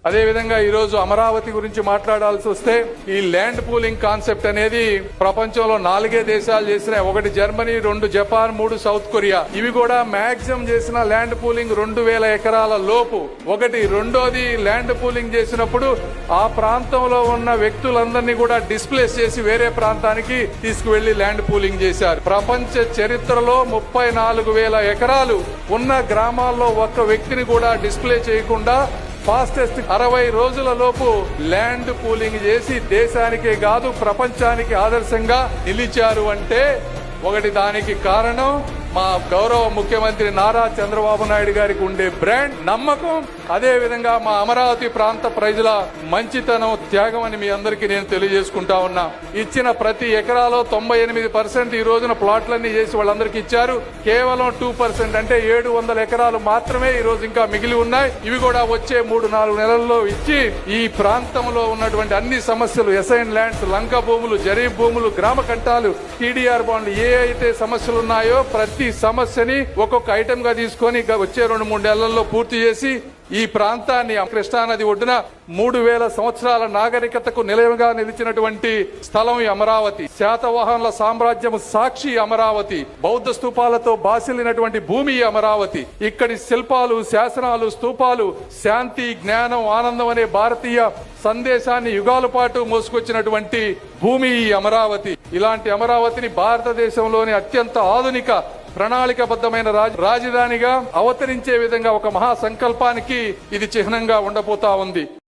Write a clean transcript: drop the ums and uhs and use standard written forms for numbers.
అదే విధంగా ఈ రోజు అమరావతి గురించి మాట్లాడాల్సి వస్తే ఈ ల్యాండ్ పూలింగ్ కాన్సెప్ట్ అనేది ప్రపంచంలో 4 దేశాలు చేసినాయి. 1 జర్మనీ, 2 జపాన్, 3 సౌత్ కొరియా. ఇవి కూడా మాక్సిమం చేసిన ల్యాండ్ పూలింగ్ 2000 ఎకరాల లోపు. రెండోది ల్యాండ్ పూలింగ్ చేసినప్పుడు ఆ ప్రాంతంలో ఉన్న వ్యక్తులందరినీ కూడా డిస్ప్లేస్ చేసి వేరే ప్రాంతానికి తీసుకువెళ్లి ల్యాండ్ పూలింగ్ చేశారు. ప్రపంచ చరిత్రలో 34,000 ఎకరాలు ఉన్న గ్రామాల్లో ఒక్క వ్యక్తిని కూడా డిస్ప్లే చేయకుండా ఫాస్టెస్ట్ 60 రోజుల లోపు ల్యాండ్ పూలింగ్ చేసి దేశానికే కాదు ప్రపంచానికి ఆదర్శంగా నిలిచారు. అంటే దానికి కారణం మా గౌరవ ముఖ్యమంత్రి నారా చంద్రబాబు నాయుడు గారికి ఉండే బ్రాండ్, నమ్మకం, అదే విధంగా మా అమరావతి ప్రాంత ప్రజల మంచితనం, త్యాగం అని మీ అందరికీ నేను తెలియజేసుకుంటా ఉన్నా. ఇచ్చిన ప్రతి ఎకరాలో 98% ఈ రోజున ప్లాట్లన్నీ చేసి వాళ్ళందరికీ ఇచ్చారు. కేవలం 2% అంటే 700 ఎకరాలు మాత్రమే ఈ రోజు ఇంకా మిగిలి ఉన్నాయి. ఇవి కూడా వచ్చే 3-4 నెలల్లో ఇచ్చి ఈ ప్రాంతంలో ఉన్నటువంటి అన్ని సమస్యలు, ఎసైన్ ల్యాండ్స్, లంక భూములు, జరీబ్ భూములు, గ్రామ కంటాలు, టీడీఆర్ బాండ్లు, ఏ అయితే సమస్యలు ఉన్నాయో ప్రతి సమస్యని ఒక్కొక్క ఐటమ్ గా తీసుకొని వచ్చే 2-3 నెలల్లో పూర్తి చేసి ఈ ప్రాంతాన్ని కృష్ణానది ఒడ్డున 3000 సంవత్సరాల నాగరికతకు నిలయంగా నిలిచినటువంటి స్థలం ఈ అమరావతి. శాతవాహనుల సామ్రాజ్యం సాక్షి అమరావతి. బౌద్ధ స్తూపాలతో బాసిల్లినటువంటి భూమి అమరావతి. ఇక్కడి శిల్పాలు, శాసనాలు, స్తూపాలు శాంతి, జ్ఞానం, ఆనందం అనే భారతీయ సందేశాన్ని యుగాల పాటు మోసుకొచ్చినటువంటి భూమి ఈ అమరావతి. ఇలాంటి అమరావతిని భారతదేశంలోని అత్యంత ఆధునిక ప్రణాళికబద్ధమైన రాజధానిగా అవతరించే విధంగా ఒక మహా సంకల్పానికి ఇది చిహ్నంగా ఉండబోతా ఉంది.